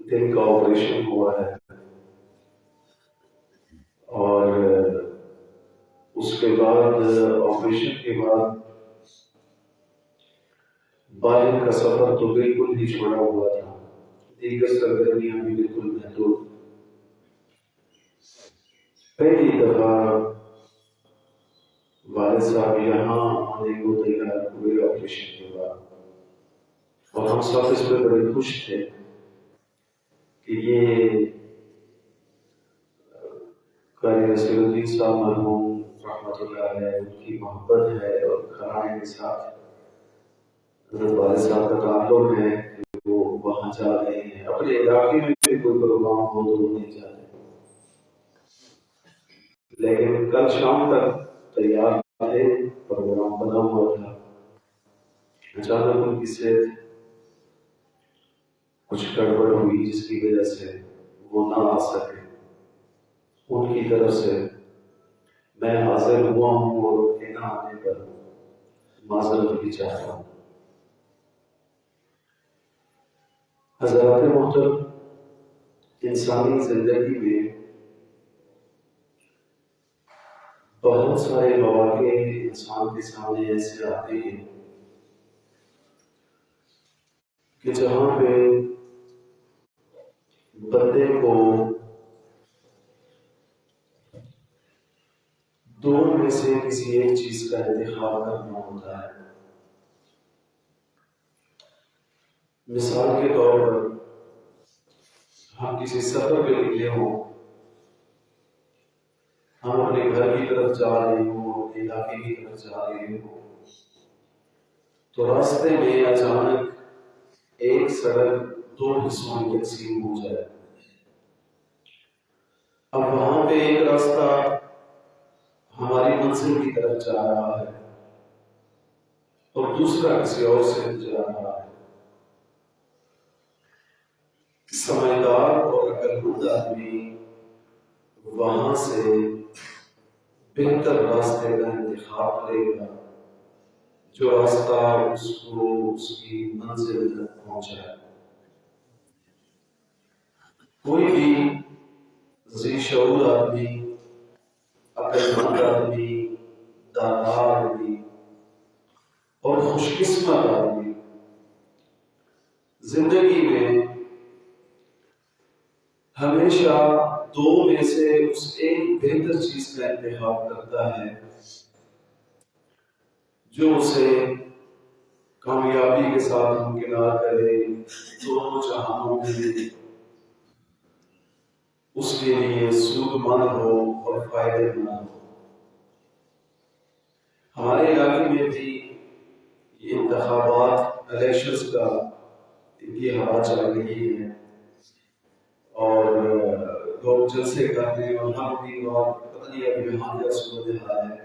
دل کا آپریشن ہوا ہے اور اس کے بعد آپریشن کے بعد باہر کا سفر تو بالکل ہی چھوڑا ہوا تھا، دیگر سرگرمیاں بھی بالکل محدود۔ پہلی دفعہ والد صاحب یہاں آنے کو تیار ہوئے آپریشن کے بعد، اور ہم سب اس پہ بڑے خوش تھے کہ یہ قاری رسول الدین صاحب مرحوم رحمۃ اللہ علیہ ان کی محبت ہے اور گھرانے کے ساتھ حضرت والد صاحب کا تعلق ہے کہ وہ وہاں جا رہے ہیں، اپنے علاقے میں بھی کوئی پروگرام ہو تو وہ نہیں جاتے، لیکن کل شام تک تیار تھے، پروگرام بنا ہوا تھا، اچانک ان کی صحت کچھ گڑبڑ ہوئی جس کی وجہ سے وہ نہ آ سکے۔ ان کی طرف سے میں حاضر ہوا ہوں اور ان کے نہ آنے پر معذرت بھی چاہتا ہوں۔ حضرات محترم، انسانی زندگی میں بہت سارے مواقع انسان کے سامنے ایسے آتے ہیں کہ جہاں پہ بندے کو دونوں میں سے کسی ایک چیز کا انتخاب کرنا ہوتا ہے۔ مثال کے طور پر ہم کسی سفر پہ نکلے ہوں، ہم اپنے گھر کی طرف جا رہے ہوں، اپنے علاقے کی طرف جا رہے ہوں، تو راستے میں اچانک ایک سڑک دو حصوں میں تقسیم ہو جائے۔ اب وہاں پہ ایک راستہ ہماری منزل کی طرف جا رہا ہے اور دوسرا کسی اور سے جا رہا ہے۔ سمجھدار اور عقلمند آدمی وہاں سے بہتر راستے کا انتخاب کرے گا جو راستہ اس کو اس کی منزل تک پہنچائے۔ کوئی بھی ذی شعور آدمی، عقلمند آدمی، دانا آدمی اور خوش قسمت آدمی زندگی میں ہمیشہ دو میں سے اس ایک بہتر چیز کا انتخاب کرتا ہے جو اسے کامیابی کے ساتھ ہمکنار کرے، دونوں جہانوں میں اس کے لیے سود مند ہو اور فائدے مند ہو۔ ہمارے علاقے میں بھی یہ انتخابات الیکشنز کا کی ہوا چل رہی ہے اور لوگ جلسے کرتے ہیں، اور ہم بھی پتہ نہیں ابھی یہاں کیا صورتحال ہے،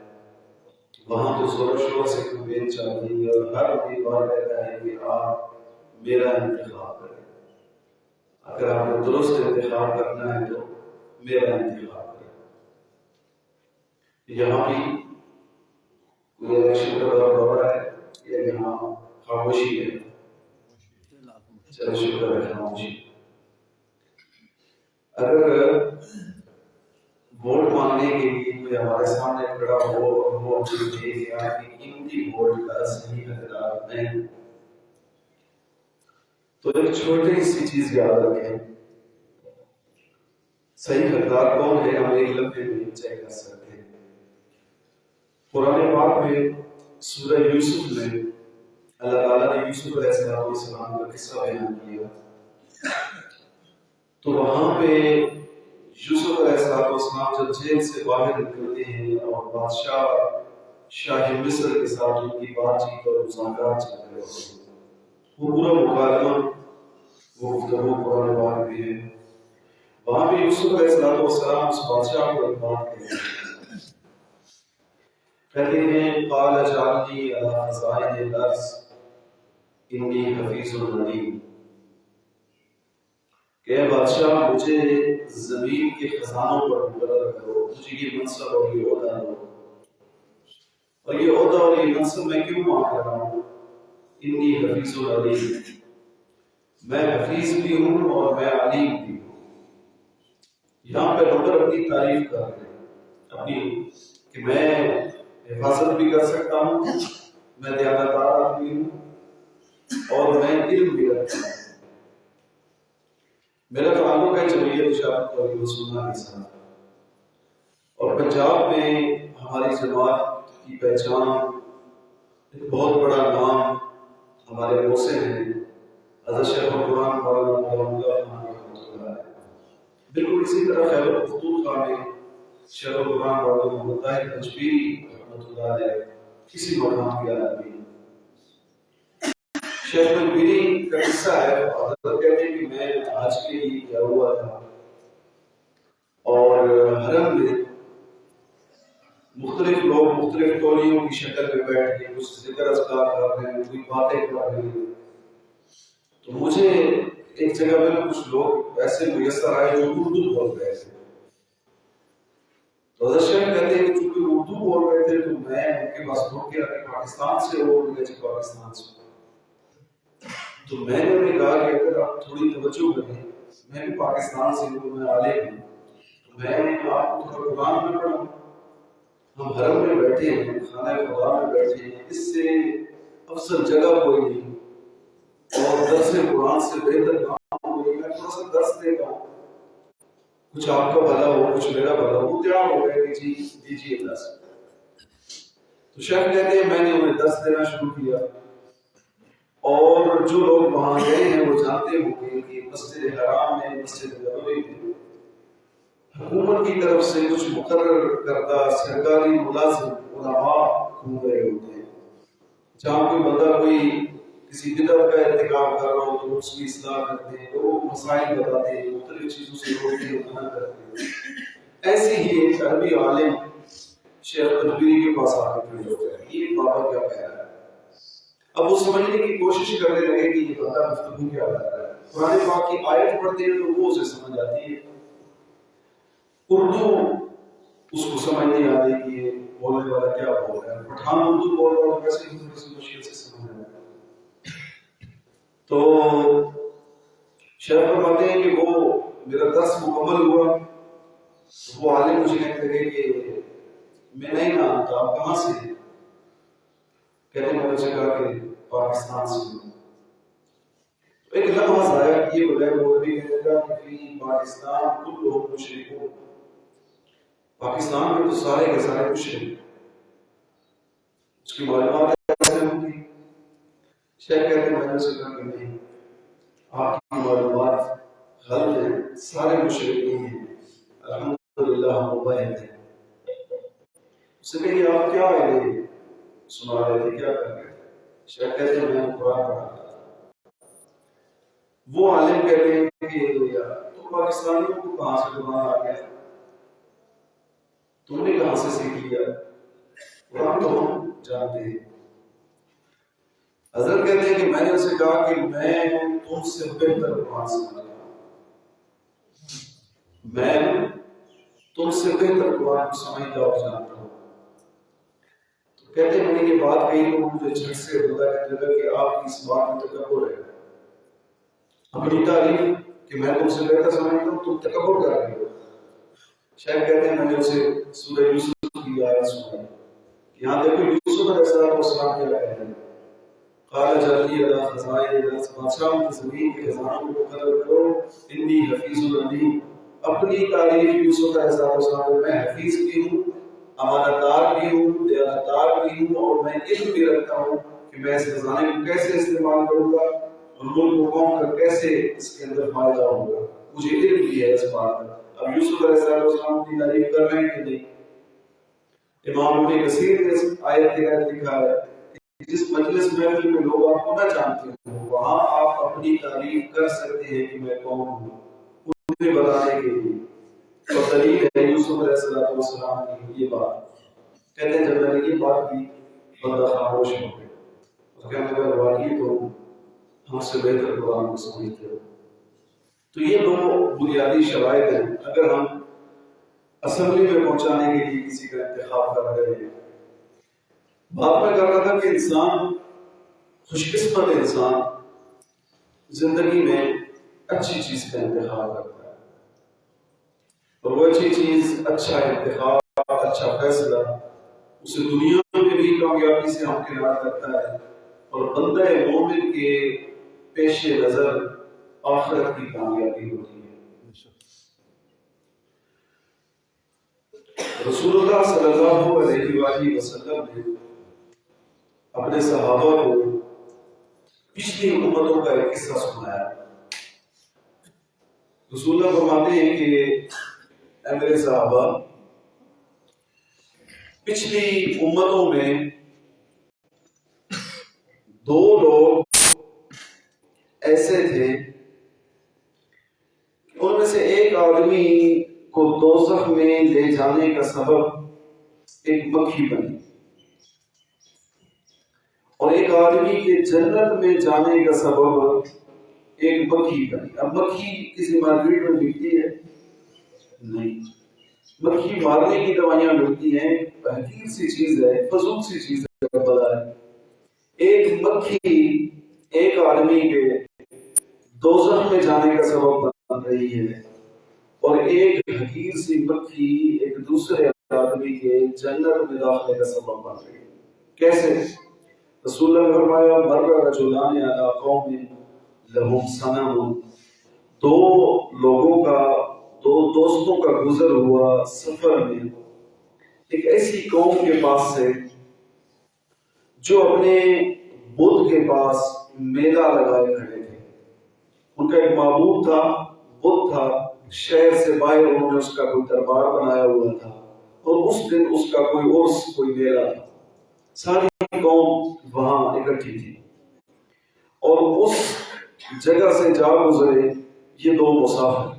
وہاں تو زور شور سے کمپین چل رہی ہے اور ہر امیدوار کہتا ہے کہ آپ میرا انتخاب کریں، اگر آپ کو درست انتخاب کرنا ہے تو میرا انتخاب کریں۔ یہاں بھی کوئی الیکشن کا دور ہو رہا ہے یا یہاں خاموشی ہے؟ چلو شکر ہے خاموشی۔ اگر ووٹ مانگنے کے لیے کوئی ہمارے سامنے کھڑا ہو اور وہ اپنی دے کہ آپ کی قیمتی ووٹ کا صحیح حقدار نہیں، تو ایک چھوٹی سی چیز یاد رکھیں، صحیح حقدار کون ہے ہم ایک لمحے میں چیک کر سکتے ہیں۔ قرآن پاک میں سورہ یوسف میں اللہ تعالیٰ نے یوسف علیہ السلام کا قصہ بیان کیا، تو وہاں پہ یوسف علیہ السلام جب جیل سے باہر نکلتے ہیں اور بادشاہ شاہ مصر کے ساتھ ان کی بات چیت اور مذاکرات چل رہے ہوتے ہیں، وہ پورا مکالمہ وہ گفتگو قرآن پاک میں ہے، وہاں پہ یوسف علیہ السلام اس بادشاہ کو ایک بات کہتے ہیں قال اجعلنی علی خزائن الارض انی حفیظ علیم، کہ اے بادشاہ مجھے زمین کے خزانوں پر مقرر کرو، مجھے یہ منصب اور یہ عہدہ دو، اور یہ عہدہ اور یہ منصب میں کیوں مانگ رہا ہوں؟ انی حفیظ علیم، میں حفیظ بھی ہوں اور میں علیم بھی ہوں. یہاں پہ نمبر اپنی تعریف کر رہے ہیں اپنی کہ میں حفاظت بھی کر سکتا ہوں، میں دیانتدار آدمی ہوں اور میں علم بھی رکھتا ہوں. میرا تعلق ہے جمعیت اشاعت توحید و سنت کے ساتھ، اور پنجاب میں ہماری جماعت کی پہچان ایک بہت بڑا نام ہمارے محسن ہیں حضرت شیخ القرآن مولانا محمد خان رحمۃ اللہ علیہ. بالکل اسی طرح خیبر پختونخوا میں شیخ القرآن مولانا محمد طاہر تجبیری رحمۃ اللہ علیہ کسی مقام کے آدمی. شیخ تجبیری کا قصہ ہے، حضرت کہتے ہیں کہ میں آج کے لیے کیا ہوا تھا اور حرم میں مختلف لوگ مختلف ٹولیوں کی شکل میں بیٹھ کے کچھ ذکر اذکار کر رہے ہیں، کوئی باتیں کر رہے ہیں. تو مجھے ایک جگہ میں کچھ لوگ ایسے میسر آئے جو اردو بول رہے تھے. تو حضرت شیخ کہتے ہیں کہ چونکہ اردو بول رہے تھے تو میں ان کے پاس مڑ کے پاکستان سے اور پاکستان سے. تو میں نے انہیں کہا کہ اگر آپ تھوڑی توجہ کریں، میں بھی پاکستان سے ہوں، میں عالم ہوں، تو میں آپ کو تھوڑا قرآن میں پڑھوں. ہم حرم میں بیٹھے ہیں، خانہ خدا میں بیٹھے ہیں، اس سے افضل جگہ کوئی نہیں اور درس قرآن سے بہتر کام کوئی. میں تھوڑا سا درس دیتا ہوں، کچھ آپ کا بھلا ہو کچھ میرا بھلا ہو. تیار ہو گئے کہ جی دیجیے درس. تو شیخ کہتے ہیں میں نے انہیں درس دینا شروع کیا، اور جو لوگ وہاں گئے ہیں وہ جانتے ہوں گے کہ مسجد حرام میں مسجد نبوی میں حکومت کی طرف سے کچھ مقرر کردہ سرکاری ملازم علماء گھوم رہے ہوتے ہیں. جہاں کوئی بندہ کوئی کسی بدعت کا ارتکاب کر رہا ہو تو اس کی اصلاح کرتے ہیں، لوگوں کو مسائل بتاتے ہیں، مختلف چیزوں سے روکتے ہیں، منع کرتے ہیں. ایسے ہی ایک عربی عالم شیخ تجبیری کے پاس آ کے کھڑے ہو گئے، یہ بابا کیا کہہ رہا ہے. اب وہ سمجھنے کی کوشش کرنے لگے کہ یہ بندہ گفتگو کیا کر رہا ہے. قرآن پاک کی آیت پڑھتے ہیں تو وہ اسے سمجھ آتی ہے، اردو اس کو سمجھ نہیں آتی کہ یہ بولنے والا کیا بول رہا ہے. پٹھان اردو بول رہا ہوں ویسے ہی کسی مشکل سے سمجھ آتا ہے. تو شیخ فرماتے ہیں کہ وہ میرا درس مکمل ہوا، وہ عالم مجھے کہنے لگے کہ میں نہیں جانتا آپ کہاں سے ہیں. کہتے ہیں میں نے کہا کہ پاکستان سے ہوں. ایک لمحہ ضائع کیے بغیر وہ بھی کہنے لگا کہ فی پاکستان کل لوگ مشرکون، پاکستان میں تو سارے کے سارے مشرک. اس کی معلومات کیسے ہوں گی؟ شیخ کہتے ہیں میں نے اسے کہا کہ نہیں، آپ کی معلومات غلط ہیں، سارے مشرک نہیں ہیں، الحمدللہ ہم مباحث ہیں. اس سے کہیے آپ کیا یہ سنا رہے تھے، کیا کر رہے تھے؟ شیخ کہتے ہیں میں نے قرآن پڑھا تھا. وہ عالم کہتے ہیں کہ تو پاکستانیوں کو کہاں سے قرآن آ گیا، تم نے کہاں سے سیکھ لیا؟ قرآن تو ہم جانتے ہیں. حضرت کہتے ہیں کہ میں نے اسے کہا کہ میں تم سے بہتر قرآن سمجھتا ہوں، میں تم سے بہتر قرآن کو سمجھتا اور جانتا ہوں. تو کہتے ہیں میں نے یہ بات کہی تو مجھے جھٹ سے بتا لگا کہ آپ کی اس بات میں تکبر ہے. اپنی تعریف کہ میں تم سے بہتر سمجھتا ہوں، تم تکبر کر رہے ہو. شاید کہتے ہیں میں نے اسے سورہ یوسف کی آیت سنائی. یہاں دیکھو یوسف علیہ السلام کیا کہتے ہیں، قال جلی علی خزائن بادشاہ کی زمین کے خزانوں کو مقرر کرو، انی حفیظ علیم. اپنی تعریف یوسف علیہ السلام میں حفیظ بھی ہوں، امانت دار بھی ہوں، دیانتدار بھی ہوں، اور میں علم بھی رکھتا ہوں کہ میں اس خزانے کو کیسے استعمال کروں گا اور ملک و قوم کا کیسے اس کے اندر فائدہ ہوگا. مجھے علم بھی ہے اس بات کا. اب یوسف علیہ السلام کی تعریف کر رہے ہیں کہ نہیں؟ امام ابن کثیر نے اس آیت کے تحت لکھا ہے کہ جس مجلس محفل میں لوگ آپ کو نہ جانتے ہوں وہاں آپ اپنی تعریف کر سکتے ہیں کہ میں کون ہوں، انہیں بتانے کے لیے. تو دلیل ہے یوسف علیہ السلام کی یہ بات. کہتے ہیں جب میں نے یہ بات کی بندہ خاموش ہو گیا. تو کہنے لگا واقعی تو ہم سے بہتر قرآن کو سمجھتے ہو. تو یہ دو بنیادی شرائط ہیں اگر ہم اسمبلی میں پہنچانے کے لیے کسی کا انتخاب کر رہے ہیں. بات میں کر رہا تھا کہ انسان خوش قسمت انسان زندگی میں اچھی چیز کا انتخاب کرتا ہے، اور وہ اچھی چیز، اچھا انتخاب، اچھا فیصلہ اسے دنیا میں بھی کامیابی سے ہمکنار کرتا ہے، اور بندہ مومن کے پیش نظر آخرت کی کامیابی ہوتی ہے۔ رسول اللہ صلی اللہ علیہ وآلہ وسلم نے اپنے صحابہ کو پچھلی امتوں کا ایک قصہ سنایا۔ رسول اللہ فرماتے ہیں کہ اے میرے صحابہ، پچھلی امتوں میں دو لوگ ایسے تھے، ان میں سے ایک آدمی کو دوزخ میں لے جانے کا سبب ایک مکھی بنی، اور ایک آدمی کے جنت میں جانے کا سبب ایک مکھی بنی۔ اب مکھی کسی مارکیٹ میں ملتی ہے؟ نہیں، مکھی مارنے کی دوائیاں ملتی ہیں، حقیر سی چیز ہے، فضول سی چیز ہے، بلا ہے۔ ایک مکھی ایک آدمی کے دوزخ میں جانے کا سبب بن رہی ہے، اور ایک حقیر سی مکھی ایک دوسرے آدمی کے جنت میں داخلے کا سبب بن رہی ہے۔ کیسے؟ رسول اللہ نے فرمایا مر رجلان علی قوم لہم صنم، دو لوگوں کا، دو دوستوں کا گزر ہوا سفر میں ایک ایسی قوم کے پاس سے جو اپنے بت کے پاس میلہ لگائے کھڑے تھے۔ ان کا ایک معبود تھا، بت تھا، شہر سے باہر انہوں نے اس کا کوئی دربار بنایا ہوا تھا، اور اس دن اس کا کوئی عرس، کوئی میلہ تھا۔ ساری قوم وہاں اکٹھی تھی، اور اس جگہ سے جا گزرے یہ دو مسافر۔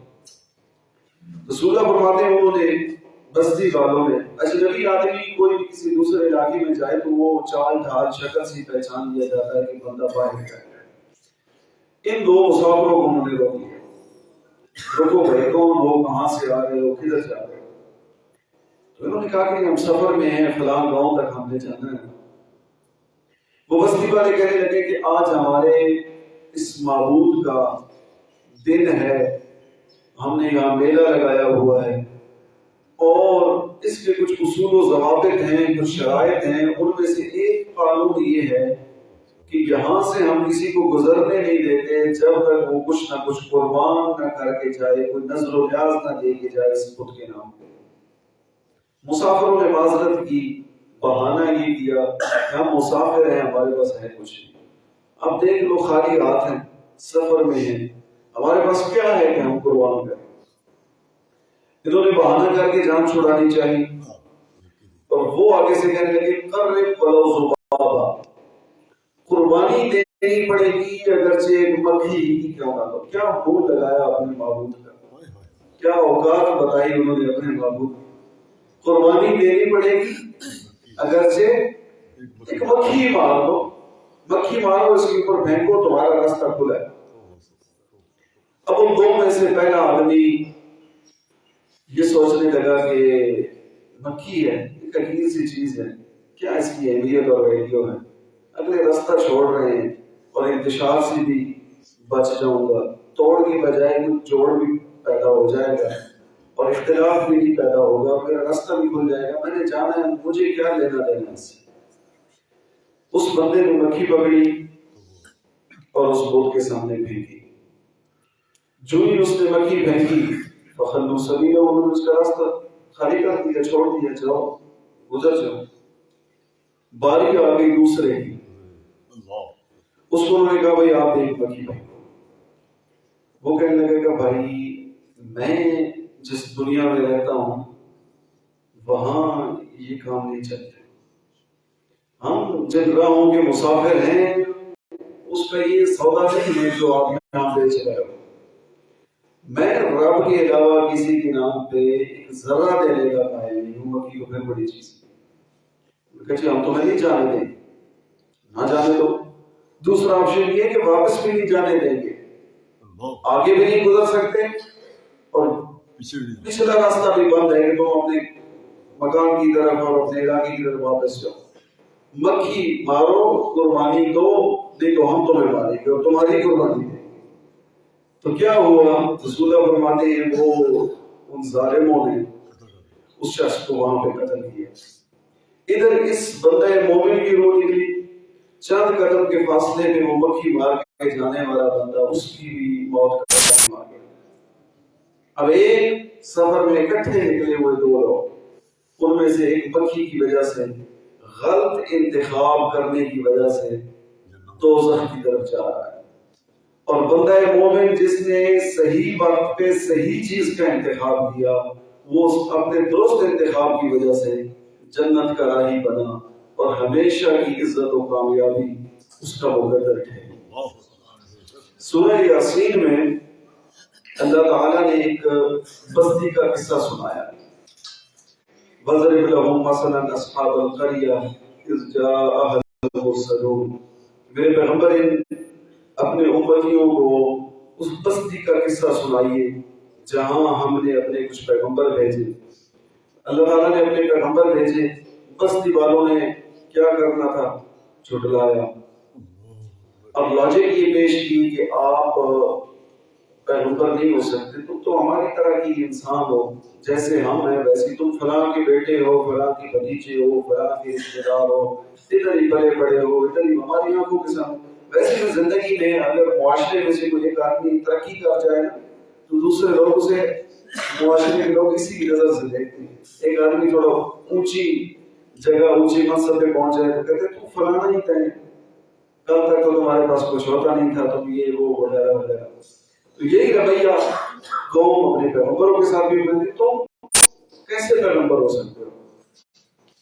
رسول اللہ فرماتے ہیں انہوں نے، بستی والوں نے، اجنبی آدمی کوئی بھی کسی دوسرے علاقے میں جائے تو وہ چال ڈھال شکل سے پہچان لیا جاتا ہے کہ بندہ باہر کا ہے۔ ان دو مسافروں کو انہوں نے روک لیا، رکو بھائی، کون ہو، کہاں سے آ رہے ہو، کدھر جا رہے ہو؟ تو انہوں نے کہا کہ ہم سفر میں ہیں، فلاں گاؤں تک ہم نے جانا ہے۔ وہ بستی والے کہنے لگے کہ آج ہمارے اس معبود کا دن ہے، ہم نے یہاں میلہ لگایا ہوا ہے، اور اس کے کچھ اصول و ضوابط ہیں، کچھ شرائط ہیں۔ ان میں سے ایک قانون یہ ہے کہ یہاں سے ہم کسی کو گزرنے نہیں دیتے جب تک وہ کچھ نہ کچھ قربان نہ کر کے جائے، کوئی نذر و نیاز نہ دے کے جائے اس بت کے نام پہ۔ مسافروں نے معذرت کی، بہانہ یہ کیا کہ ہم مسافر ہیں، ہمارے پاس ہے کچھ نہیں، اب دیکھ لو خالی ہاتھ ہیں، سفر میں ہیں، ہمارے پاس کیا ہے کہ ہم قربان کریں۔ انہوں نے بہانہ کر کے جان چھڑانی چاہیے، اور وہ آگے سے کہنے لگے قرب ولو ذبابا، قربانی دینی پڑے گی اگرچہ ایک مکھی ہی کیوں نہ ہو۔ کیا منہ لگایا اپنے معبود کا، کیا اوقات بتائی انہوں نے اپنے معبود کی۔ قربانی دینی پڑے گی اگرچہ ایک مکھی مار دو، مکھی مارو، اس کے اوپر پھینکو، تمہارا راستہ کھلا ہے۔ اب ان دو میں سے پہلا آدمی یہ سوچنے لگا کہ مکھی ہے، ایک عجیب سی چیز ہے، کیا اس کی اہمیت اور ویلیو ہے، اگلے راستہ چھوڑ رہے ہیں، اور انتشار سے بھی بچ جاؤں گا، توڑ کی بجائے کچھ جوڑ بھی پیدا ہو جائے گا، اور اختلاف بھی نہیں پیدا ہوگا، میرا راستہ بھی کھل جائے گا، میں نے جانا ہے، مجھے کیا لینا دینا اس سے۔ اس بندے نے مکھی پکڑی اور اس بت کے سامنے پھینکی۔ جو ہی اس نے مکھی پھینکی، فخلوا سبیلہ، انہوں نے اس کا راستہ خالی کر دیا، چھوڑ دیا، جاؤ گزر جاؤ۔ باری آ گئی دوسرے کی، اس کو انہوں نے کہا بھائی آپ ایک مکھی پھینکو۔ وہ کہنے لگے کہ بھائی میں جس دنیا میں رہتا ہوں وہاں یہ کام نہیں چلتے، ہم جن راہوں کے مسافر ہیں اس کا یہ سودا نہیں ہے جو آپ یہاں بیچ رہے ہو۔ میں رب کے علاوہ کسی کے نام پہ ایک ذرہ دینے کا قائل نہیں ہوں، مکھی کو پھر بڑی چیز ہے۔ کہ ہم تمہیں نہیں جانے دیں، نہ جانے دو۔ دوسرا آپشن یہ کہ واپس بھی نہیں جانے دیں گے، آگے بھی نہیں گزر سکتے، اور پچھلا راستہ بھی بند ہے کہ تم اپنے مکان کی طرف اور اپنے علاقے کی طرف واپس جاؤ۔ مکھی مارو، قربانی دو، نہیں تو ہم تمہیں ماریں گے اور تمہاری قربانی دیں گے۔ تو کیا ہوا؟ رسول اللہ فرماتے ہیں وہ ان ظالموں نے اس شخص کو وہاں پہ قتل کیا. ادھر اس بندہ مومن کی روح نکلی، چند قدم کے فاصلے میں وہ مکھی مار کے جانے والا بندہ، اس کی بھی موت کا مار گیا. اب ایک سفر میں اکٹھے نکلے ہوئے دو لوگ، ان میں سے ایک مکھی کی وجہ سے، غلط انتخاب کرنے کی وجہ سے دوزخ کی طرف جا رہا ہے، اور بندہ مومن جس نے صحیح وقت پہ صحیح چیز کا انتخاب کیا، وہ اپنے درست انتخاب کی وجہ سے جنت کا راہی بنا اور ہمیشہ کی عزت و کامیابی اس کا مقدر ہے. سورہ یاسین میں اللہ تعالیٰ نے ایک بستی کا قصہ سنایا. وَضْرِبْ لَهُم مَثَلًا أَصْحَابَ الْقَرْيَةِ إِذْ جَاءَهَا الْمُرْسَلُونَ. میرے پیغمبر اپنے امتیوں کو اس بستی کا قصہ سنائیے جہاں ہم نے اپنے کچھ پیغمبر بھیجے. اللہ تعالیٰ نے اپنے پیغمبر بھیجے، بستی والوں نے کیا کرنا تھا؟ جھٹلایا. اب لاجک یہ پیش کی کہ آپ پیغمبر نہیں ہو سکتے، تم تو ہماری طرح کی انسان ہو، جیسے ہم ہیں ویسے تم فلاں کے بیٹے ہو، فلاں کے بھتیجے ہو، فلاں کے رشتے دار ہو، ادھر ہی پلے بڑے ہو، ادھر ہی ہماری آنکھوں کے سامنے. ویسے بھی زندگی میں اگر معاشرے میں سے کوئی ایک آدمی ترقی کر جائے نا تو دوسرے لوگ اسے، معاشرے کے لوگ اسی کی نظر سے دیکھتے ہیں. ایک آدمی تھوڑا اونچی جگہ، اونچی منصب پہ پہنچ جائے تو کہتے ہیں تم فلاں نہیں تھے، کل تک تو تمہارے پاس کچھ ہوتا نہیں تھا، تم یہ وہ وغیرہ وغیرہ. تو یہی رویہ قوم اپنے پیغمبروں کے ساتھ بھی بنتی. تم کیسے پیغمبر ہو سکتے ہو؟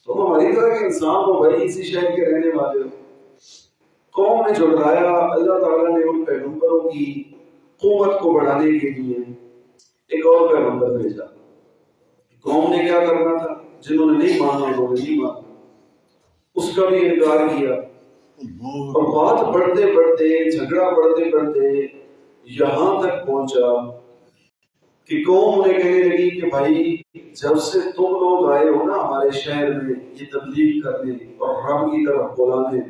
تم ہماری طرح کے انسان ہو بھائی، اسی شہر کے رہنے والے ہو. قوم نے جھٹلایا. اللہ تعالیٰ نے ان پیغمبروں کی قوت کو بڑھانے کے لیے ایک اور پیغمبر بھیجا. قوم نے کیا کرنا تھا؟ جنہوں نے نہیں مانا انہوں نے نہیں مانا، اس کا بھی انکار کیا. اور بات بڑھتے بڑھتے، جھگڑا بڑھتے بڑھتے یہاں تک پہنچا کہ قوم انہیں کہنے لگی کہ بھائی جب سے تم لوگ آئے ہو نا ہمارے شہر میں یہ تبلیغ کرنے اور رب کی طرف بلانے،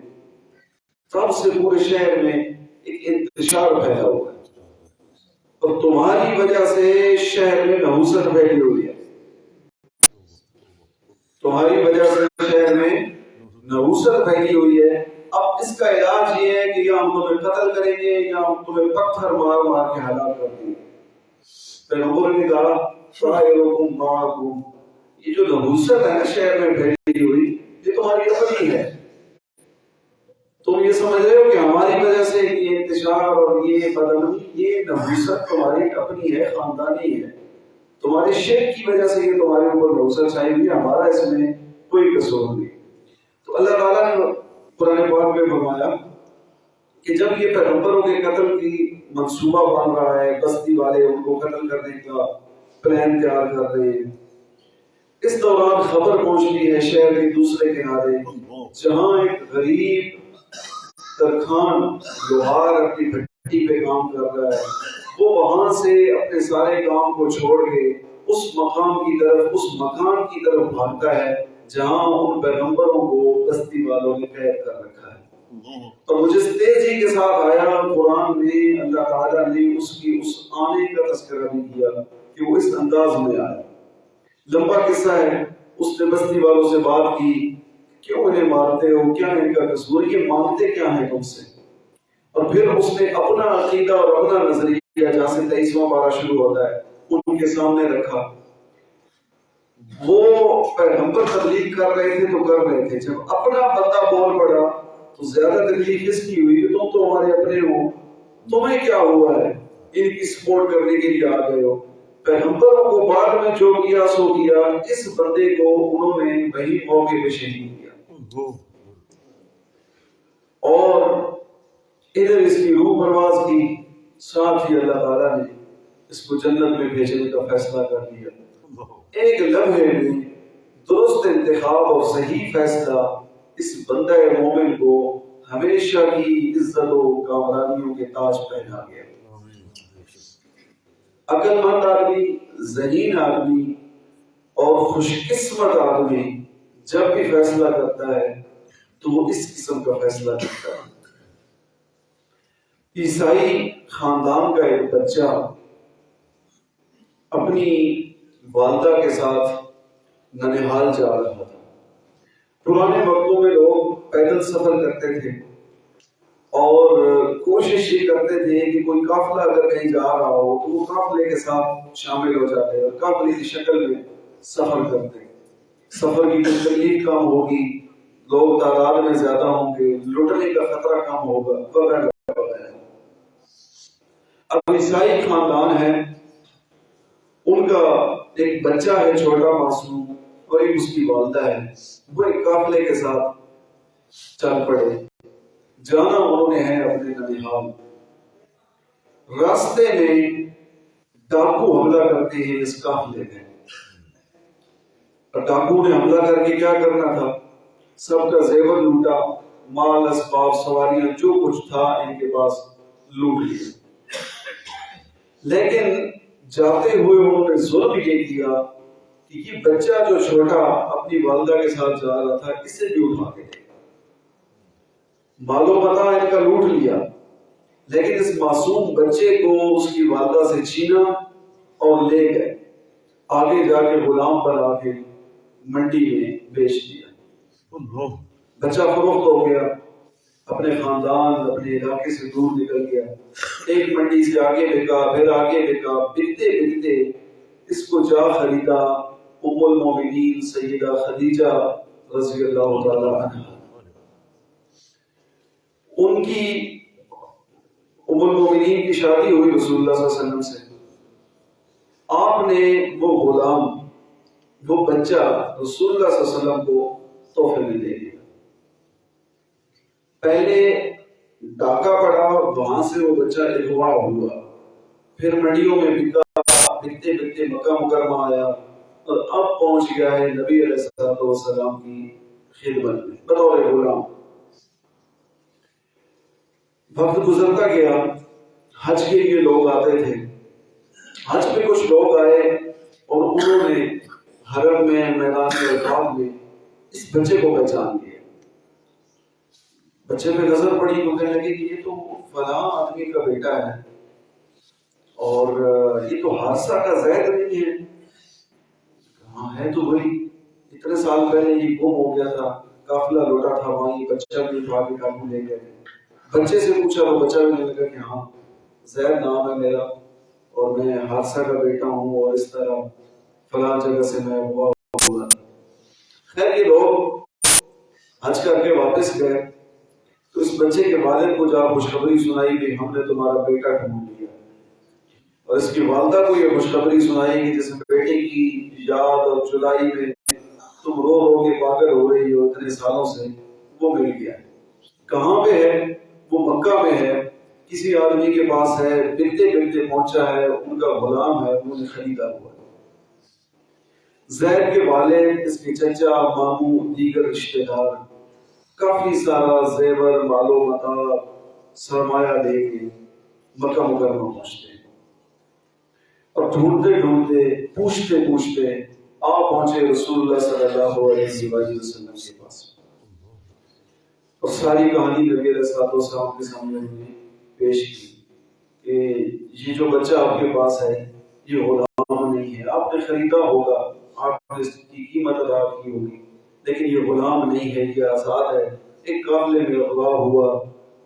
تب سے پورے شہر میں ایک انتشار پھیلا ہوا ہے، اور تمہاری وجہ سے شہر میں نحوست پھیلی ہوئی ہے. تمہاری وجہ سے شہر میں نحوست پھیلی ہوئی ہے. اب اس کا علاج یہ ہے کہ یا ہم تمہیں قتل کریں گے یا ہم تمہیں پتھر مار مار کے ہلاک کر دیں گے. پیغمبر نے کہا طائرکم معکم، یہ جو نحوست ہے نا شہر میں پھیلی ہوئی، یہ تمہاری اپنی ہے. تم یہ سمجھ رہے ہو کہ ہماری وجہ سے یہ انتشار اور یہ بدامنی، یہ نحوست تمہاری اپنی ہے، خاندانی ہے. تمہارے شرک کی وجہ سے یہ تمہارے اوپر نحوست چھائی ہوئی، ہمارا اس میں کوئی قصور نہیں. تو اللہ تعالیٰ نے قرآن پاک میں فرمایا کہ جب یہ پیغمبروں کے قتل کی منصوبہ بن رہا ہے، بستی والے ان کو قتل کرنے کا پلان تیار کر رہے ہیں، اس دوران خبر پہنچتی ہے شہر کے دوسرے کنارے جہاں ایک غریب ترکھان لوہار اپنی بھٹی پہ کام کر رہا ہے. وہ وہاں سے اپنے سارے کام کو چھوڑ کے اس مقام کی طرف، اس مکان کی طرف بھاگتا ہے جہاں ان پیغمبروں کو بستی والوں نے قید کر رکھا ہے. اور وہ جس تیزی کے ساتھ آیا، قرآن میں اللہ تعالیٰ نے اس کی اس آنے کا تذکرہ بھی کیا کہ وہ اس انداز میں آیا. لمبا قصہ ہے. اس نے بستی والوں سے بات کی، کیوں انہیں مارتے ہو، کیا ان کا قصور، یہ مانگتے کیا ہیں تم سے. اور پھر اس نے اپنا عقیدہ اور اپنا نظریہ جہاں سے 23واں پارہ شروع ہوتا ہے ان کے سامنے رکھا. وہ پیغمبر تبلیغ کر رہے تھے تو کر رہے تھے، جب اپنا بندہ بول پڑا تو زیادہ تکلیف اس کی ہوئی کہ تم تو ہمارے اپنے ہو، تمہیں کیا ہوا ہے، ان کی سپورٹ کرنے کے لیے آ گئے ہو. پیغمبروں کو بعد میں جو کیا سو کیا، اس بندے کو انہوں نے وہی موقع پہ شہید کیا. اور ادھر اس کی روح پرواز کی، ساتھ ہی اللہ تعالیٰ نے اس کو جنت میں بھیجنے کا فیصلہ کر دیا. ایک لمحے میں درست انتخاب اور صحیح فیصلہ اس بندہ مومن کو ہمیشہ کی عزت و کامرانیوں کے تاج پہنا گیا. عقل مند آدمی، ذہین آدمی اور خوش قسمت آدمی جب بھی فیصلہ کرتا ہے تو وہ اس قسم کا فیصلہ کرتا ہے. عیسائی خاندان کا ایک بچہ اپنی والدہ کے ساتھ ننہال جا رہا تھا۔ پرانے وقتوں میں لوگ پیدل سفر کرتے تھے اور کوشش یہ کرتے تھے کہ کوئی قافلہ اگر کہیں جا رہا ہو تو وہ قافلے کے ساتھ شامل ہو جاتے اور قافلے کی شکل میں سفر کرتے۔ سفر کی کوئی تکلیف کم ہوگی، لوگ تعداد میں زیادہ ہوں گے، لٹنے کا خطرہ کم ہوگا وغیرہ وغیرہ۔ اب عیسائی خاندان ہے، ان کا ایک بچہ ہے چھوٹا معصوم اور ایک اس کی والدہ ہے، وہ ایک قافلے کے ساتھ چل پڑے۔ جانا انہوں نے ہے اپنے ننہال۔ راستے میں ڈاکو حملہ کرتے ہیں اس قافلے میں، اور ڈاکو نے حملہ کر کے کیا کرنا تھا؟ سب کا زیور لوٹا، مال اسباب سواریاں جو کچھ تھا ان کے پاس لوٹ لیا۔ لیکن جاتے ہوئے انہوں نے ظلم یہ کیا کہ یہ بچہ جو چھوٹا اپنی والدہ کے ساتھ جا رہا تھا اسے بھی اٹھا کے لے گئے۔ مال و متاع ان کا لوٹ لیا، لیکن اس معصوم بچے کو اس کی والدہ سے چھینا اور لے گئے، آگے جا کے غلام بنا کے منڈی میں بیچ دیا۔ بچہ فروخت ہو گیا، اپنے خاندان اپنے علاقے سے دور نکل گیا، ایک منڈی سے آگے بکا، پھر آگے بکا، بکتے بکتے اس کو جا خریدا ام المومنین سیدہ خدیجہ رضی اللہ تعالی عنہا۔ ان کی ام المومنین کی شادی ہوئی رسول اللہ صلی اللہ علیہ وسلم سے۔ آپ نے وہ غلام، وہ بچہ رسول اللہ صلی اللہ علیہ وسلم کو تحفے میں دے دیا۔ پہلے ڈاکہ پڑا، وہاں سے وہ بچہ اغوا ہوا، پھر منڈیوں میں بکا، بکتے بکتے مکہ مکرمہ آیا اور اب پہنچ گیا ہے نبی علیہ الصلوۃ والسلام کی خدمت میں بطور غلام۔ وقت گزرتا گیا، حج کے لیے لوگ آتے تھے۔ حج پہ کچھ لوگ آئے اور انہوں نے حرم میں میدان عرفات میں اس بچے کو پہچان لیا۔ بچے پہ نظر پڑی تو کہنے لگے کہ یہ تو فلاں آدمی کا بیٹا ہے، اور یہ تو حادثہ کا زید نہیں ہے۔ ہاں ہے تو وہی، اتنے سال پہلے یہ گم ہو گیا تھا، قافلہ لوٹا تھا، وہاں یہ بچہ بھی اٹھا کے قابو لے گئے۔ بچے سے پوچھا تو بچہ بھی کہنے لگا کہ ہاں زید نام ہے میرا اور میں حادثہ کا بیٹا ہوں، اور اس طرح فلاں جگہ سے میں ہوا ہوا تھا۔ خیر یہ لوگ حج کر کے واپس گئے تو اس بچے کے والد کو جا خوشخبری سنائی کہ ہم نے تمہارا بیٹا ڈھونڈ لیا، اور اس کی والدہ کو یہ خوشخبری سنائی کہ جس بیٹے کی یاد اور جدائی میں تم رو رو کے پاگل ہو رہی ہو اتنے سالوں سے، وہ مل گیا۔ کہاں پہ ہے؟ وہ مکہ میں ہے، کسی آدمی کے پاس ہے، بکتے بکتے پہنچا ہے، ان کا غلام ہے، انہوں نے خریدا ہوا ہے۔ زید کے والد، اس کے چچا، ماموں، دیگر رشتہ دار کافی سارا زیور، مال و متاع، سرمایہ لے کے مکہ مکرمہ پہنچتے ہیں، اور ڈھونڈتے ڈھونڈتے پوچھتے پوچھتے آپ پہنچے رسول اللہ صلی اللہ علیہ وسلم کے پاس، اور ساری کہانی نبی علیہ الصلوۃ والسلام کے سامنے انہوں نے پیش کی کہ یہ جو بچہ آپ کے پاس ہے یہ غلام نہیں ہے، آپ نے خریدا ہوگا، آپ نے اس کی قیمت ادا کی ہوگی، لیکن یہ غلام نہیں ہے، یہ آزاد ہے، ایک قافلے میں اغوا ہوا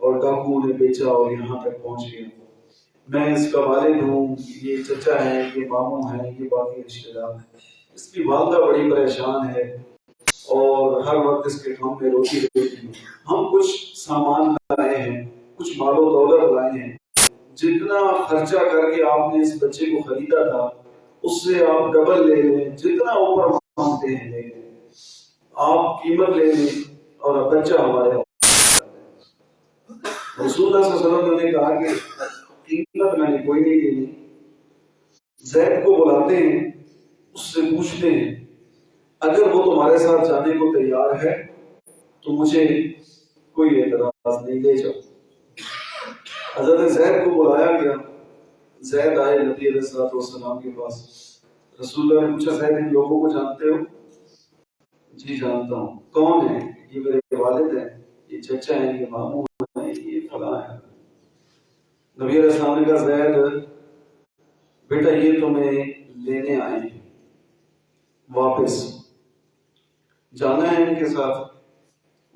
اور ڈاکوؤں نے بیچا اور یہاں تک پہنچ گیا۔ میں اس کا والد ہوں، یہ چچا ہے، یہ ماموں ہیں، یہ باقی رشتہ دار ہیں۔ اس کی والدہ بڑی پریشان ہے اور ہر وقت اس کے غم میں روتی رہتی ہے۔ ہم کچھ سامان لائے ہیں، کچھ مال و دولت لائے ہیں، جتنا خرچہ کر کے آپ نے اس بچے کو خریدا تھا اس سے آپ ڈبل لے لیں، جتنا اوپر مانگتے ہیں لے لیں، آپ قیمت لے لیں اور بچہ ہمارے۔ رسول اللہ صلی اللہ علیہ وسلم نے کہا کہ قیمت میں نے کوئی نہیں لینی۔ زید کو بلاتے ہیں، اس سے پوچھتے ہیں اگر وہ تمہارے ساتھ جانے کو تیار ہے تو مجھے کوئی اعتراض نہیں، لے جاؤ۔ حضرت زید کو بلایا گیا، زید آئے نبی علیہ الصلوۃ والسلام کے پاس۔ رسول اللہ نے پوچھا زید ان لوگوں کو جانتے ہو؟ جی جانتا ہوں۔ کون ہیں؟ یہ میرے والد ہیں، یہ چچا ہیں، یہ ماموں ہیں، یہ فلاں ہیں۔ نبی علیہ السلام نے کہا زید بیٹا یہ تمہیں لینے آئے ہیں، واپس جانا ہے ان کے ساتھ۔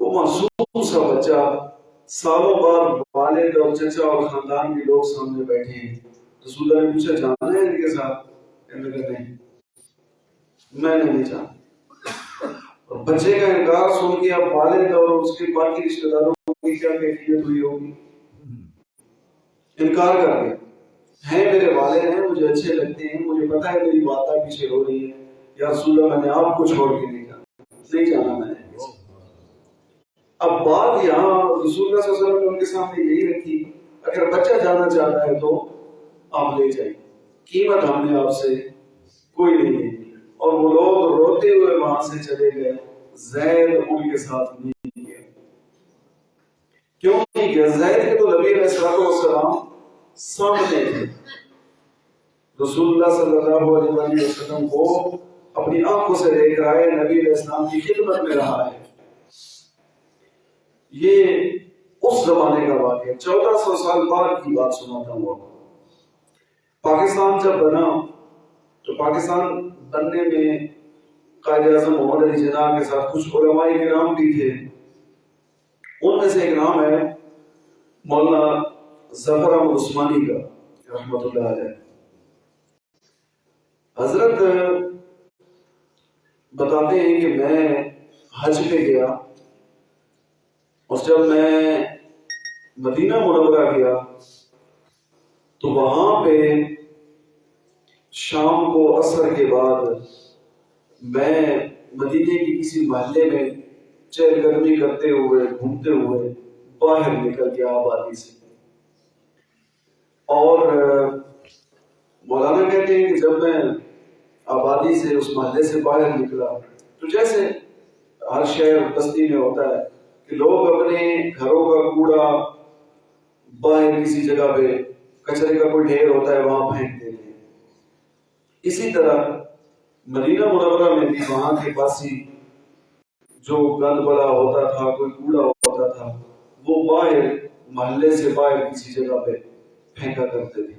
وہ معصوم سا بچہ سالوں بعد والد اور چچا اور خاندان کے لوگ سامنے بیٹھے ہیں۔ رسول اللہ نے پوچھا جانا ہے ان کے ساتھ؟ کہنے لگا نہیں، میں نہیں جانا۔ اور بچے کا انکار سن کے اب والد اور اس کے باقی رشتے داروں کی کیا کیفیت ہوئی ہوگی؟ انکار کر کے ہیں میرے والد ہیں، مجھے اچھے لگتے ہیں، مجھے پتا ہے میری والدہ پیچھے ہو رہی ہے، یا رسول اللہ میں نے آپ کو چھوڑ کے نہیں جانا میں نے۔ اب بات یہاں رسول اللہ صلی اللہ علیہ وسلم نے ان کے سامنے یہی رکھی، اگر بچہ جانا چاہتا ہے تو آپ لے جائیں، قیمت ہم نے آپ سے کوئی نہیں لی۔ اور وہ لوگ روتے ہوئے وہاں سے چلے گئے، زید ان کے ساتھ نہیں گیا۔ کیوں نہیں گیا؟ زید کے تو نبی علیہ السلام سامنے تھے، رسول اللہ صلی اللہ علیہ وسلم کو اپنی آنکھوں سے دیکھ رہا ہے، نبی علیہ السلام کی خدمت میں رہا ہے۔ یہ اس زمانے کا واقعہ، 1400 سال بعد کی بات سناتا ہوں آپ کو۔ پاکستان جب بنا تو پاکستان بننے میں قائد اعظم محمد علی جناح کے ساتھ کچھ علماء کرام بھی تھے۔ ان میں سے ایک نام ہے مولانا ظفر احمد عثمانی کا رحمۃ اللہ علیہ۔ حضرت بتاتے ہیں کہ میں حج پہ گیا، اور جب میں مدینہ منورہ گیا تو وہاں پہ شام کو عصر کے بعد میں مدینے کی کسی محلے میں چہل قدمی کرتے ہوئے گھومتے ہوئے باہر نکل گیا آبادی سے۔ اور مولانا کہتے ہیں کہ جب میں آبادی سے اس محلے سے باہر نکلا تو جیسے ہر شہر بستی میں ہوتا ہے کہ لوگ اپنے گھروں کا کوڑا باہر کسی جگہ پہ کچرے کا کوئی ڈھیر ہوتا ہے وہاں پھینک دیتے ہیں، اسی طرح مدینہ منورہ میں بھی وہاں کے پاسی جو گند بلا ہوتا تھا، کوئی کوڑا ہوتا تھا، وہ باہر محلے سے باہر کسی جگہ پہ پھینکا کرتے تھے۔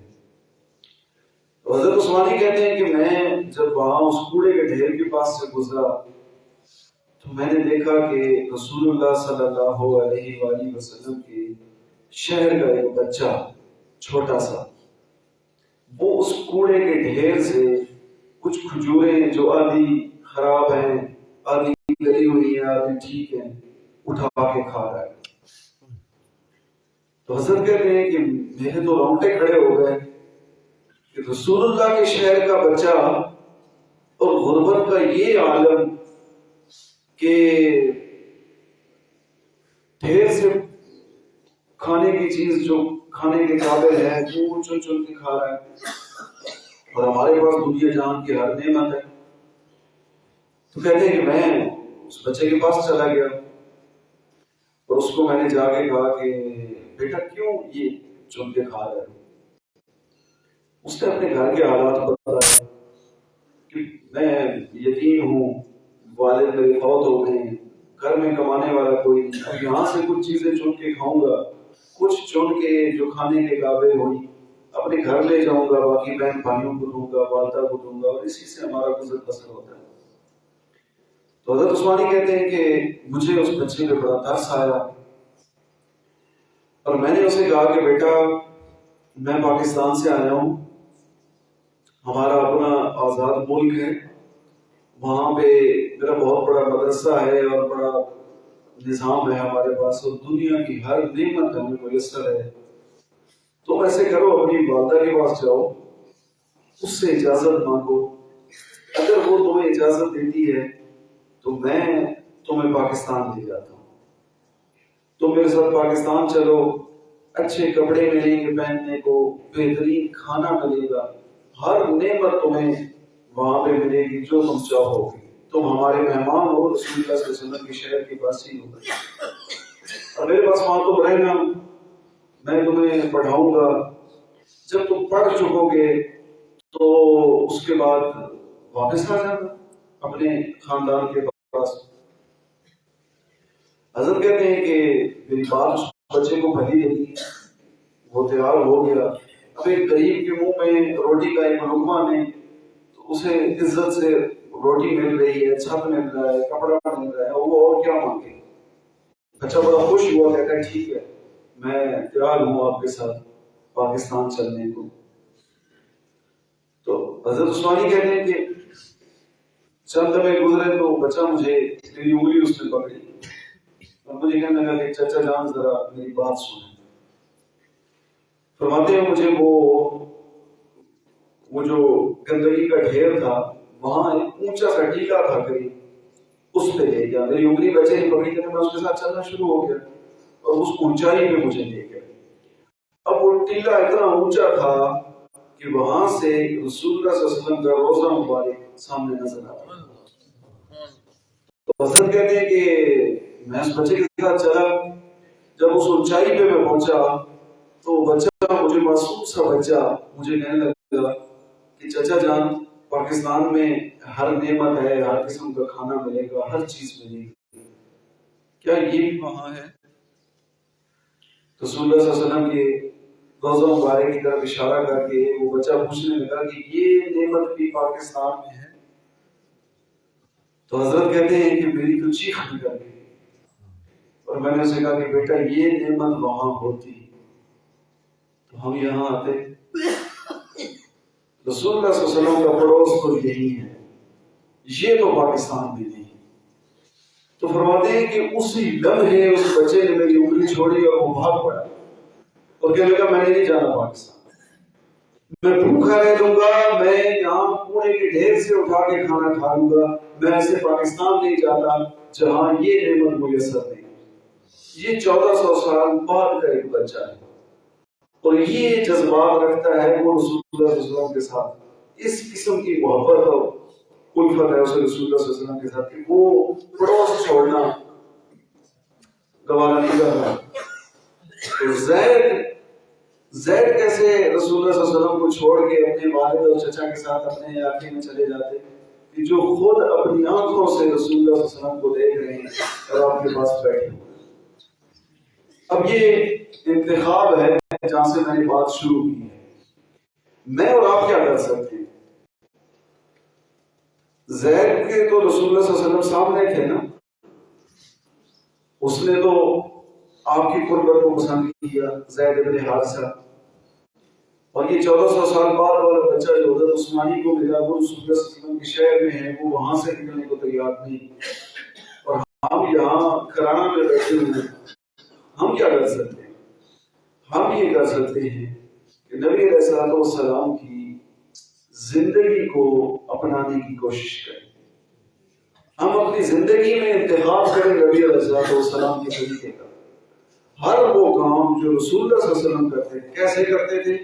حضرت عثمانی کہتے ہیں کہ میں جب وہاں اس کوڑے کے ڈھیر کے پاس سے گزرا تو میں نے دیکھا کہ رسول اللہ صلی اللہ علیہ وآلہ وسلم کے شہر کا ایک بچہ چھوٹا سا، وہ اس کوڑے کے ڈھیر سے کچھ کھجوریں جو آدھی خراب ہیں، آدھی گلی ہوئی ہیں، آدھی ٹھیک ہیں، اٹھا کے کھا رہا ہے۔ تو حضرت کہتے ہیں کہ میرے تو رونگٹے کھڑے ہو گئے کہ رسول اللہ کے شہر کا بچہ اور غربت کا یہ عالم کہ ڈھیر سے کھانے کی چیز جو کھانے کے قابل ہے وہ چن چن کے کھا رہا ہے، اور ہمارے پاس دنیا جہان کی ہر نعمت ہے۔ تو کہتے ہیں کہ میں اس بچے کے پاس چلا گیا اور اس کو میں نے جا کے کہا کہ بیٹا کیوں یہ چن کے کھا رہا ہے؟ اس نے اپنے گھر کے حالات بتایا کہ میں یتیم ہوں، والد میرے فوت ہو گئے ہیں، گھر میں کمانے والا کوئی نہیں، اب یہاں سے کچھ چیزیں چن کے کھاؤں گا، کچھ چن کے جو کھانے کے قابل ہوئی اپنے گھر لے جاؤں گا، باقی بہن بھائیوں کو دوں گا، والدہ کو دوں گا، اور اسی سے ہمارا گزر بسر ہوتا ہے۔ تو حضرت عثمانی کہتے ہیں کہ مجھے اس بچے پہ بڑا ترس آیا، اور میں نے اسے کہا کہ بیٹا میں پاکستان سے آیا ہوں، ہمارا اپنا آزاد ملک ہے، وہاں پہ میرا بہت بڑا مدرسہ ہے اور بڑا نظام ہے ہمارے پاس، اور دنیا کی ہر نعمت ہمیں میسر ہے، تم ایسے کرو اپنی والدہ کے پاس جاؤ، اس سے اجازت مانگو، اگر وہ تمہیں اجازت دیتی ہے تو میں تمہیں پاکستان لے جاتا ہوں، تم میرے ساتھ پاکستان چلو، اچھے کپڑے ملیں گے پہننے کو، بہترین کھانا ملے گا، ہر نعمت تمہیں وہاں پہ ملے گی جو تم چاہو گے، تم ہمارے مہمان ہو، رسول اللہ صلی اللہ علیہ وسلم کے شہر کے پاس ہی ہو، اور میرے پاس وہاں تم رہنا، میں تمہیں پڑھاؤں گا، جب تم پڑھ چکو گے تو اس کے بعد واپس آ جانا اپنے خاندان کے پاس۔ حضرت کہتے ہیں کہ میری بات اس بچے کو بھلی لگی، وہ تیار ہو گیا. اب ایک غریب کے منہ میں روٹی کا ایک لقمہ نہیں تو اسے عزت سے روٹی مل رہی ہے, چھت مل رہا ہے, کپڑا مل رہا ہے, وہ اور کیا مانگے. بچہ بڑا خوش ہوا, کہتا ہے ٹھیک ہے میں تیار ہوں آپ کے ساتھ پاکستان چلنے کو. تو حضرت عثمانی کہتے ہیں کہ چند دفعے گزرے تو بچہ مجھے میری انگلی اس نے پکڑی اور مجھے کہنے لگا کہ چچا جان ذرا میری بات سنیں. فرماتے ہیں مجھے وہ جو گندگی کا ڈھیر تھا وہاں ایک اونچا سا ٹیلا تھا قریب, اس پہ لے گیا. میری انگلی بچے نہیں پکڑی کہ میں اس کے ساتھ چلنا شروع ہو گیا اور اس اونچائی پہ مجھے لے گیا. اب وہ ٹیلا اتنا اونچا تھا کہ وہاں سے رسول اللہ صلی اللہ علیہ وسلم کا روضہ مبارک سامنے نظر آتا. تو حضرت کہتے ہیں کہ میں اس بچے کے ساتھ چلا, جب اس اونچائی پہ میں پہنچا تو بچہ مجھے معصوم سا بچہ مجھے کہنے لگا کہ چچا جان پاکستان میں ہر نعمت ہے, ہر قسم کا کھانا ملے گا, ہر چیز ملے گی, کیا یہ بھی وہاں ہے؟ رسول اللہ صلی اللہ علیہ وسلم کے روضہ مبارک کی طرف اشارہ کر کے وہ بچہ پوچھنے لگا کہ یہ نعمت بھی پاکستان میں ہے؟ تو حضرت کہتے ہیں کہ میری تو چیخ نکل گئی اور میں نے اسے کہا کہ بیٹا یہ نعمت وہاں ہوتی تو ہم یہاں آتے. رسول اللہ صلی اللہ علیہ وسلم کا پڑوس تو یہی ہے, یہ تو پاکستان میں نہیں. تو فرماتے ہیں کہ اسی لمحے اس بچے نے میری انگلی چھوڑی اور وہ بھاگ پڑا اور کہنے لگا میں نہیں جانا پاکستان, میں بھوکا رہ لوں گا, میں یہاں کوڑے کے ڈھیر سے اٹھا کے کھانا کھا لوں گا, میں ایسے پاکستان نہیں جاتا جہاں یہ نعمت میسر نہیں. یہ 1400 سال بعد کا ایک بچہ ہے اور یہ جذبات رکھتا ہے وہ رسول اللہ صلی اللہ علیہ وسلم کے ساتھ. اس قسم کی محبت اور الفت ہے اسے رسول اللہ صلی اللہ علیہ وسلم کے ساتھ کہ وہ پڑوس چھوڑنا گوارا نہیں کر رہا. تو زید کیسے رسول اللہ صلی اللہ علیہ وسلم کو چھوڑ کے اپنے والد اور چچا کے ساتھ اپنے علاقے میں چلے جاتے کہ جو خود اپنی آنکھوں سے رسول اللہ صلی اللہ علیہ وسلم کو دیکھ رہے ہیں اور آپ کے پاس بیٹھے. اب یہ انتخاب ہے جہاں سے میں نے بات شروع کی ہے. میں اور آپ کیا کر سکتے ہیں؟ زید کے تو رسول اللہ صلی اللہ علیہ وسلم سامنے تھے نا, اس نے تو آپ کی قربت کو پسند کیا, زید بن حارثہ. اور یہ 1400 سال بعد والا بچہ جو حضرت عثمانی کو ملا وہ رسول اللہ صلی اللہ علیہ وسلم کے شہر میں ہے, وہ وہاں سے نکلنے کو تیار نہیں اور ہم یہاں کرانا میں بیٹھے ہوئے ہیں. ہم کیا کر سکتے ہیں؟ ہم یہ کر سکتے ہیں کہ نبی علیہ الصلوۃ والسلام کی زندگی کو اپنانے کی کوشش کریں. ہم اپنی زندگی میں انتخاب کریں نبی علیہ الصلوۃ والسلام کے طریقے کا. ہر وہ کام جو رسول اللہ صلی اللہ علیہ وسلم کرتے تھے کیسے کرتے تھے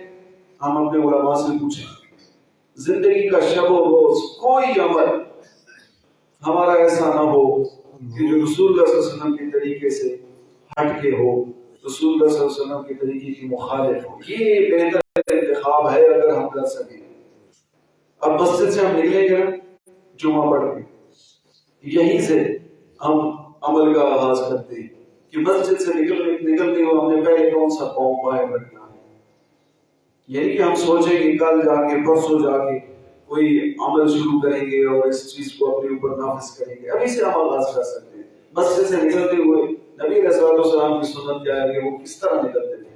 ہم اپنے علماء سے پوچھیں. زندگی کا شب و روز کوئی عمل ہمارا ایسا نہ ہو کہ جو رسول اللہ صلی اللہ علیہ وسلم کے طریقے سے ہٹ کے ہو, رسول اللہ صلی اللہ علیہ وسلم کے طریقے کی مخالف ہو. یہ بہتر انتخاب ہے اگر ہم کر سکیں. اب مسجد سے ہم نکلیں گے جمعہ پڑھ کے, یہیں سے ہم عمل کا آغاز کرتے ہیں کہ مسجد سے نکلتے ہوئے ہم نے پہلے کون سا پاؤں بائیں رکھنا ہے. یعنی کہ ہم سوچیں کہ کل جا کے پرسوں جا کے کوئی عمل شروع کریں گے اور اس چیز کو اپنے اوپر نافذ کریں گے. ابھی سے ہم آغاز کر سکتے ہیں. مسجد سے نکلتے ہوئے نبی علیہ الصلوۃ والسلام کی سنت کیا ہے کہ وہ کس طرح نکلتے تھے.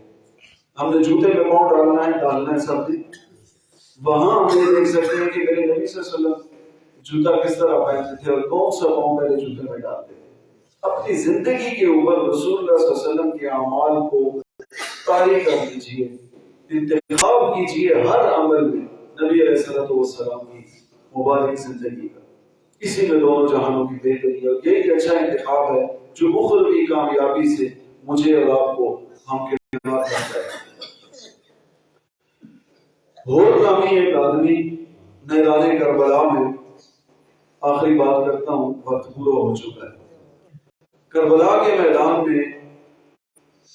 ہم نے جوتے میں پاؤں ڈالنا ہے سب دن. وہاں ہم یہ دیکھ سکتے ہیں کہ میرے نبی صلی اللہ علیہ وسلم جوتا کس طرح پہنتے تھے اور کون سا پاؤں پہلے جوتے میں ڈالتے تھے. اپنی زندگی کے اوپر رسول اللہ صلی اللہ علیہ وسلم کے اعمال کو طاری کر دیجیے, انتخاب کیجیے ہر عمل میں نبی علیہ الصلوۃ والسلام کی مبارک زندگی کا. اسی میں دونوں جہانوں کی بہتری اور یہی اچھا انتخاب ہے جو اخروی کامیابی سے مجھے اور آپ کو ہم کے ساتھ کرتا ہے. ہور نامی ایک آدمی میدان کربلا میں, آخری بات کرتا ہوں وقت پورا ہو چکا ہے. کربلا کے میدان میں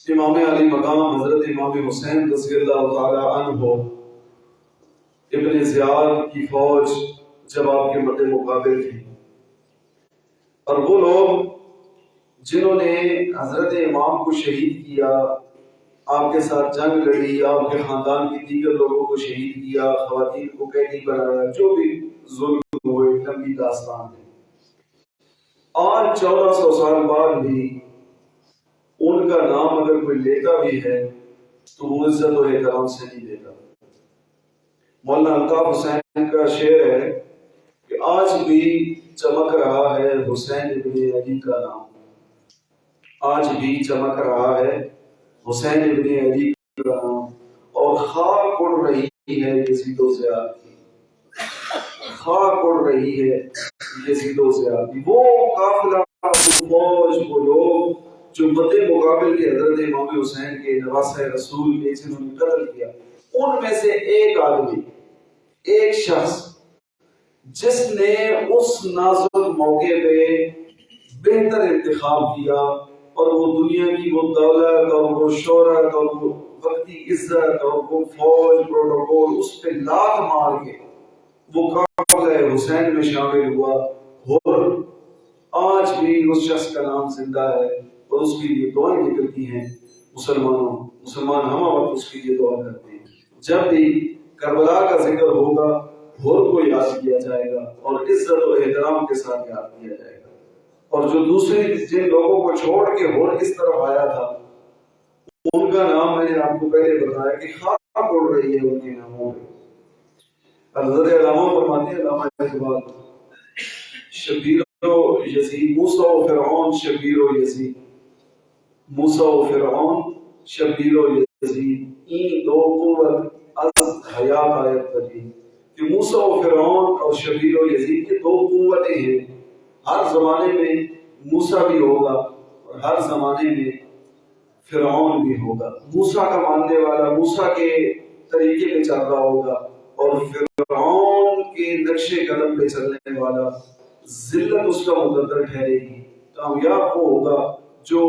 امام علی مقام حضرت امام حسین رضی اللہ تعالی عنہ ابن زیاد کی فوج جب آپ کے مد مقابل تھی اور وہ لوگ جنہوں نے حضرت امام کو شہید کیا آپ کے ساتھ جنگ لڑی، آپ کے خاندان کے دیگر لوگوں کو شہید کیا، خواتین کو قیدی بنایا، جو بھی ظلم ہوئے، لمبی داستان ہے۔ آج 1400 سال بعد بھی ان کا نام اگر کوئی لیتا بھی ہے تو وہ عزت و احترام سے نہیں لیتا۔ مولانا الطاف حسین کا شعر ہے کہ آج بھی چمک رہا ہے حسین ابن علی کا نام، آج بھی چمک رہا ہے حسین ابن علی کا نام، اور خاک اڑ رہی ہے یزید و زیاد کی، خاک اڑ رہی ہے یزید و زیاد کی۔ وہ قافلہ، فوج، وہ لوگ جو مد مقابل کے حضرت امام حسین کے نواسہ رسول کے جنہوں نے قتل کیا، ان میں سے ایک آدمی، ایک شخص جس نے اس نازک موقع پہ بہتر انتخاب کیا، اور وہ دنیا کی وہ دولت اور وہ شہرت اور وہ وقتی عزت اور وہ فوج پروٹوکول اس پہ لات مار کے وہ قافلہ حسین میں شامل ہوا، اور آج بھی اس شخص کا نام زندہ ہے اور اس کے لیے دعائیں نکلتی ہیں۔ مسلمان ہم وقت اس کے لیے دعا کرتے ہیں۔ جب بھی کربلا کا ذکر ہوگا، ہور کو یاد کیا جائے گا اور عزت و احترام کے ساتھ یاد کیا جائے گا، اور جو دوسرے جن لوگوں کو چھوڑ کے ہور اس طرف آیا تھا ان کا نام میں نے آپ کو پہلے بتایا کہ خاک اڑ رہی ہے ان کے ناموں پہ۔ حضرت علامہ فرماتے ہیں، علامہ اقبال، شبیر و یزید، موسیٰ و فرعون شبیر و یزید، موسیٰ و فرعون شبیر و یزید، این دو قوت از حیات آیت پدید، کہ موسیٰ و فرعون اور شبیر و یزید کے دو قوتیں ہیں۔ ہر زمانے میں موسیٰ بھی ہوگا اور ہر زمانے میں فرعون بھی ہوگا۔ موسیٰ کا ماننے والا موسیٰ کے طریقے پہ چل رہا ہوگا، اور فرعون کے نقش قدم پہ چلنے والا ذلت اس کا مقدر ٹھہرے گی۔ کامیاب وہ ہوگا جو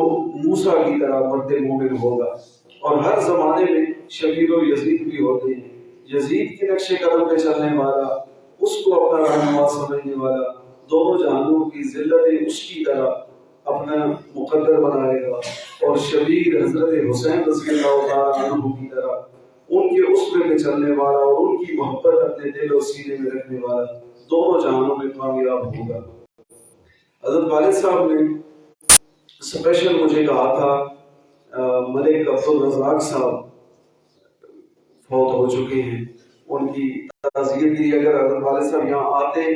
موسیٰ کی طرح مرد مومن ہوگا، اور ہر زمانے میں شبیر و یزید بھی ہوتے ہیں۔ یزید کے نقش قدم پہ چلنے والا، اس کو اپنا رہنما سمجھنے والا، دونوں جہانوں کی ذلت اس کی طرح اپنا مقدر بنائے گا، اور شبیر حضرت حسین رضی اللہ تعالیٰ عنہ کی طرح ان کے اسوے پہ چلنے والا اور ان کی محبت اپنے دل اور سینے میں رکھنے والا دونوں جہانوں میں کامیاب ہوگا۔ حضرت والد صاحب نے اسپیشل مجھے کہا تھا، ملک عبدالرزاق صاحب فوت ہو چکے ہیں، ان کی تعزیت کے لیے اگر حضرت والد صاحب یہاں آتے